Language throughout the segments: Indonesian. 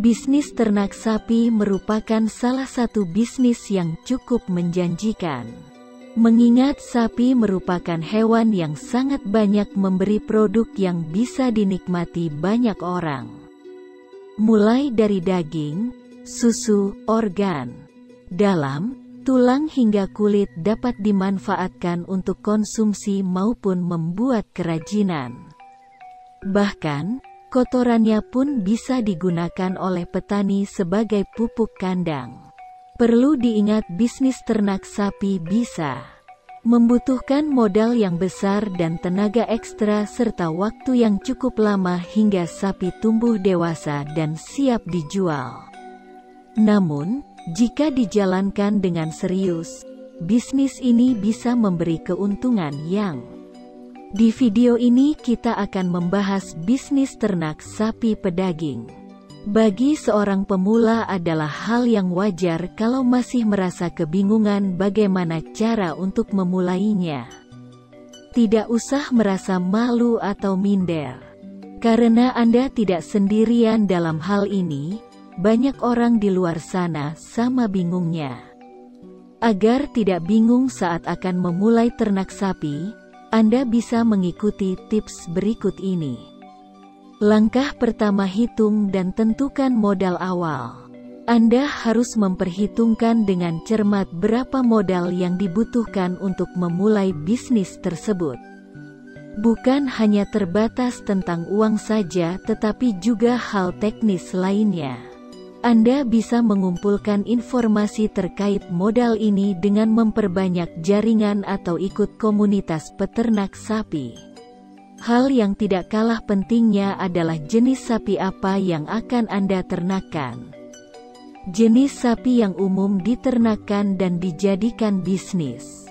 Bisnis ternak sapi merupakan salah satu bisnis yang cukup menjanjikan. Mengingat sapi merupakan hewan yang sangat banyak memberi produk yang bisa dinikmati banyak orang. Mulai dari daging, susu, organ, dalam, tulang hingga kulit dapat dimanfaatkan untuk konsumsi maupun membuat kerajinan. Bahkan, kotorannya pun bisa digunakan oleh petani sebagai pupuk kandang. Perlu diingat bisnis ternak sapi bisa membutuhkan modal yang besar dan tenaga ekstra serta waktu yang cukup lama hingga sapi tumbuh dewasa dan siap dijual. Namun, jika dijalankan dengan serius, bisnis ini bisa memberi keuntungan yang di video ini kita akan membahas bisnis ternak sapi pedaging. Bagi seorang pemula adalah hal yang wajar kalau masih merasa kebingungan bagaimana cara untuk memulainya. Tidak usah merasa malu atau minder. Karena Anda tidak sendirian dalam hal ini, banyak orang di luar sana sama bingungnya. Agar tidak bingung saat akan memulai ternak sapi, Anda bisa mengikuti tips berikut ini. Langkah pertama, hitung dan tentukan modal awal. Anda harus memperhitungkan dengan cermat berapa modal yang dibutuhkan untuk memulai bisnis tersebut. Bukan hanya terbatas tentang uang saja tetapi juga hal teknis lainnya. Anda bisa mengumpulkan informasi terkait modal ini dengan memperbanyak jaringan atau ikut komunitas peternak sapi. Hal yang tidak kalah pentingnya adalah jenis sapi apa yang akan Anda ternakkan. Jenis sapi yang umum diternakkan dan dijadikan bisnis: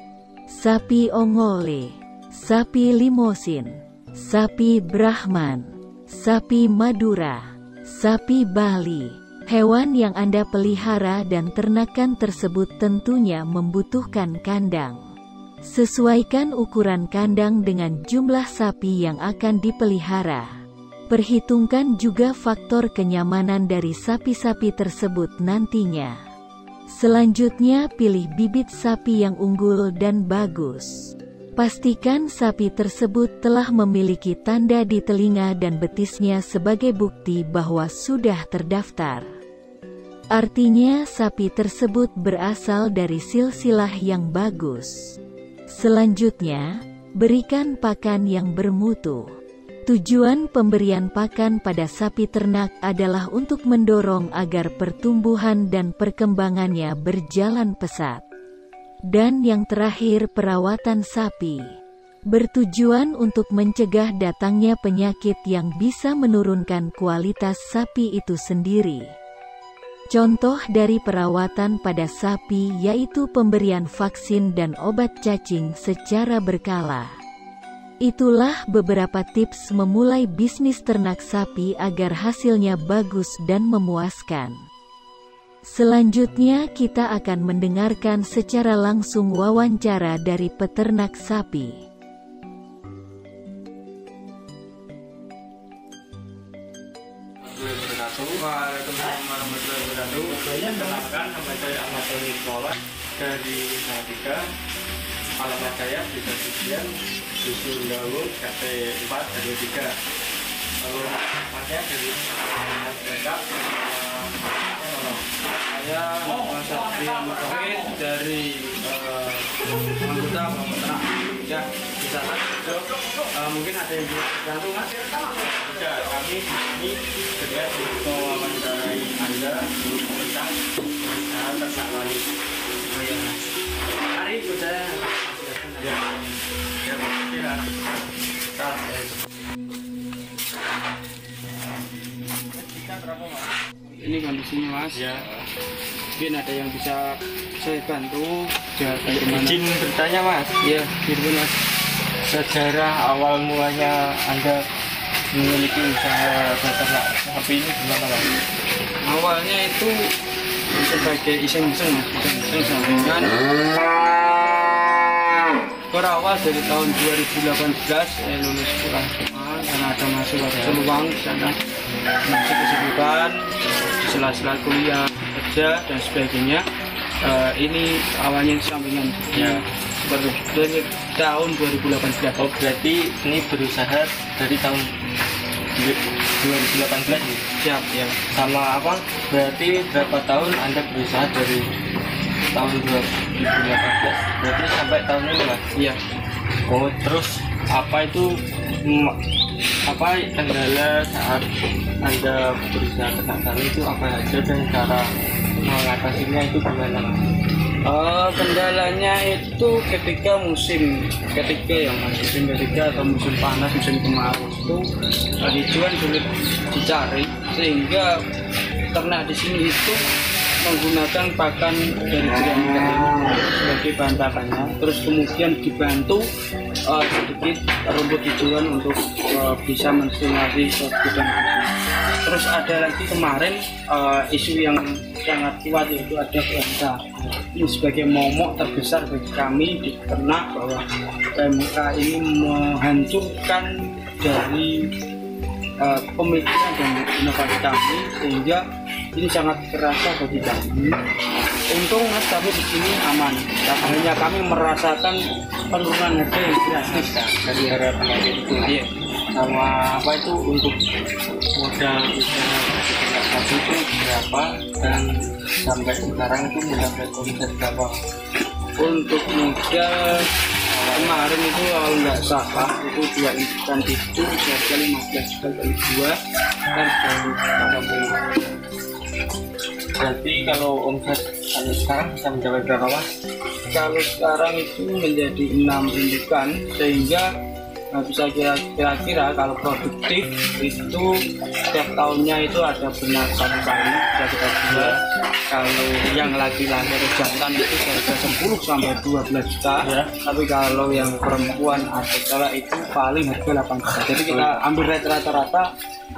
sapi ongole, sapi limosin, sapi Brahman, sapi Madura, sapi Bali. Hewan yang Anda pelihara dan ternakan tersebut tentunya membutuhkan kandang. Sesuaikan ukuran kandang dengan jumlah sapi yang akan dipelihara. Perhitungkan juga faktor kenyamanan dari sapi-sapi tersebut nantinya. Selanjutnya, pilih bibit sapi yang unggul dan bagus. Pastikan sapi tersebut telah memiliki tanda di telinga dan betisnya sebagai bukti bahwa sudah terdaftar. Artinya sapi tersebut berasal dari silsilah yang bagus. Selanjutnya, berikan pakan yang bermutu. Tujuan pemberian pakan pada sapi ternak adalah untuk mendorong agar pertumbuhan dan perkembangannya berjalan pesat. Dan yang terakhir, perawatan sapi. Bertujuan untuk mencegah datangnya penyakit yang bisa menurunkan kualitas sapi itu sendiri. Contoh dari perawatan pada sapi yaitu pemberian vaksin dan obat cacing secara berkala. Itulah beberapa tips memulai bisnis ternak sapi agar hasilnya bagus dan memuaskan. Selanjutnya kita akan mendengarkan secara langsung wawancara dari peternak sapi. Kenalkan, nama saya Ahmad Nikola dari Salatiga. Alamat saya di Sudian, Dusun Daun, KT 4 RW 3. Lalu alamatnya dari Lengkap. Saya Mas Satri Mukawin dari anggota peternak ya di sana. Mungkin ada yang tergantung Mas. Ya, kami di sini sedia untuk mewawancarai Anda tentang ternak lain. Mari kita ya ini kondisinya Mas ya. Mungkin ada yang bisa saya bantu. Izin bertanya Mas. Ya, gitu Mas. Sejarah awal mulanya Anda memiliki usaha peternak sapi ini gimana Mas? Awalnya itu sebagai iseng-iseng Mas, iseng sampingan. Berawal dari tahun 2018 lulus kuliah karena ada mahasiswa peluang di sana, masih kesibukan di sela-sela kuliah, kerja dan sebagainya. Ini awalnya sampingan Ya. dari tahun 2018. Oh, berarti ini berusaha dari tahun 2018 nih. Siap ya. Sama apa? Berarti berapa tahun Anda berusaha dari tahun 2018? Berarti sampai tahun ini, Mas? Iya. Oh, terus apa itu apa kendala saat Anda berusaha ternak itu apa saja dan cara mengatasinya itu gimana, Mas? Kendalanya itu ketika musim ketiga atau musim panas, musim kemarau itu hijauan sulit dicari, sehingga ternak di sini itu menggunakan pakan dari jerami sebagai bahan pakannya, terus kemudian dibantu sedikit rumput hijauan untuk bisa menstimulasi produksi dan terus ada lagi kemarin isu yang sangat kuat, yaitu ada PMK. Ini sebagai momok terbesar bagi kami di ternak, bahwa PMK ini menghancurkan dari pemikiran dan inovasi kami, sehingga ini sangat terasa bagi kami. Untung Mas, tapi di sini aman. Hanya kami merasakan penurunan harga yang drastis Dari harga penyakit itu. Iya. Sama apa itu untuk modal usaha ternak sapi itu berapa dan sampai sekarang itu mendapat omset berapa? Untuk modal kemarin itu kalau nggak salah itu 2 indukan itu harga 15 juta kali 2 dan baru 30. Berarti kalau omset sekarang bisa mencapai berapa, Mas? Kalau sekarang itu menjadi 6 indukan, sehingga bisa kira-kira kalau produktif itu setiap tahunnya itu ada benar 1 kali bisa kita jual. Kalau yang laki-laki atau jantan itu harga 10 sampai 12 juta Ya. Tapi kalau yang perempuan atau cewek itu paling harga 8 juta. Jadi kita ambil rata-rata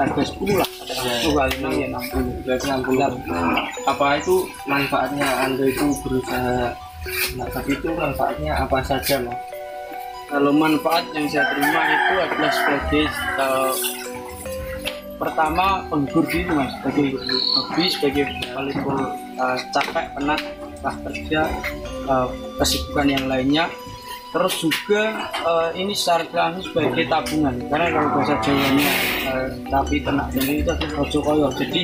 harga 10 lah, 10 kali 6 ya 60. Berarti 60. Apa itu manfaatnya Anda itu berusaha ternak sapi itu manfaatnya apa saja, Mas? Kalau manfaat yang saya terima itu adalah sebagai pertama penghibur diri, Mas, sebagai hobi, sebagai walaupun capek, penat, kerja, kesibukan yang lainnya. Terus juga ini secara sebagai tabungan, karena kalau bahasa Jawanya tapi ternak ini itu adalah bojo koyo, jadi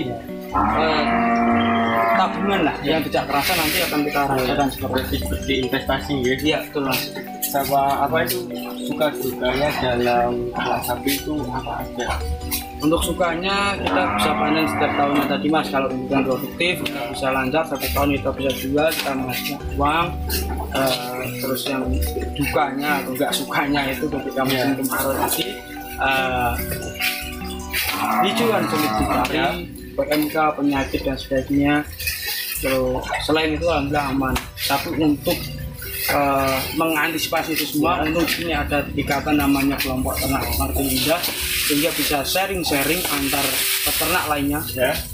tabungan lah yang tidak terasa nanti akan kita rasakan seperti investasi ya. Iya, betul, Mas. Sama apa itu suka dukanya dalam ternak sapi itu apa aja? Untuk sukanya kita bisa panen setiap tahunnya tadi, Mas. Kalau bukan produktif kita bisa lancar 1 tahun kita bisa jual, kita menghasilkan uang. Terus yang dukanya atau enggak sukanya itu ketika musim kemarau tadi hijauan sulit dicari, PMK, penyakit dan sebagainya. Terus selain itu alhamdulillah aman. Tapi untuk mengantisipasi itu semua, untuk ini ada ikatan namanya kelompok ternak Martin Indah, sehingga bisa sharing-sharing antar peternak lainnya,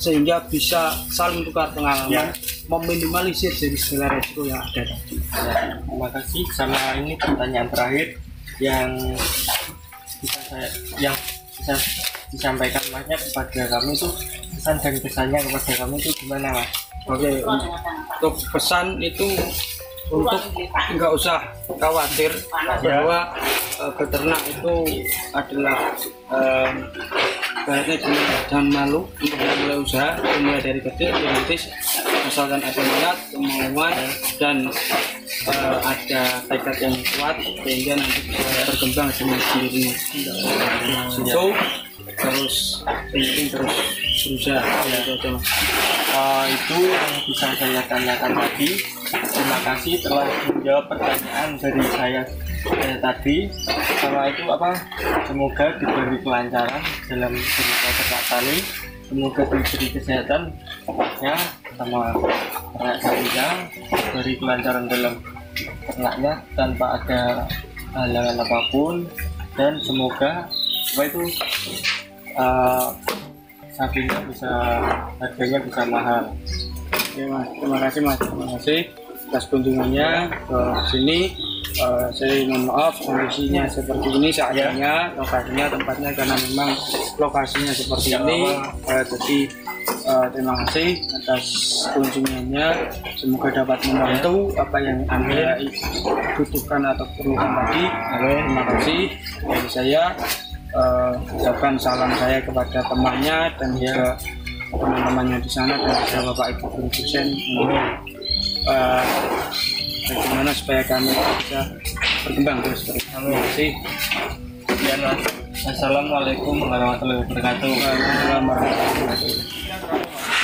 sehingga bisa saling tukar pengalaman, meminimalisir dari segala resiko yang ada. Terima kasih. Sama ini pertanyaan terakhir yang bisa disampaikan Masnya kepada kami itu, pesan dan kesannya kepada kami itu gimana, Mas? Oke, untuk pesan itu untuk nggak usah khawatir bahwa beternak itu adalah bahannya jangan malu untuk mulai usaha, mulai dari kecil, nanti asalkan ada niat, kemauan dan ada tekad yang kuat, sehingga nanti bisa berkembang dengan sendirinya. So, terus penting terus berusaha. Itu yang bisa saya tanyakan tadi. Terima kasih telah menjawab pertanyaan dari saya tadi. Sama itu apa? Semoga diberi kelancaran dalam berusaha ternak tani. Semoga diberi kesehatan pokoknya sama ternak sapinya, diberi kelancaran dalam ternaknya tanpa ada halangan apapun, dan semoga apa itu sapinya bisa harganya bisa mahal. Oke, Mas, terima kasih, Mas, terima kasih atas kunjungannya ke sini. Saya mohon maaf kondisinya seperti ini seadanya, lokasinya, tempatnya, karena memang lokasinya seperti ini. Jadi terima kasih atas kunjungannya. Semoga dapat membantu apa yang Anda butuhkan atau perlukan tadi. Terima kasih dari saya. Ucapkan salam saya kepada temannya dan juga teman-temannya di sana dan juga Bapak Ibu guru dosen. Bagaimana supaya kami bisa berkembang terus. Terima kasih. Assalamualaikum warahmatullahi wabarakatuh. Waalaikumsalam warahmatullahi wabarakatuh.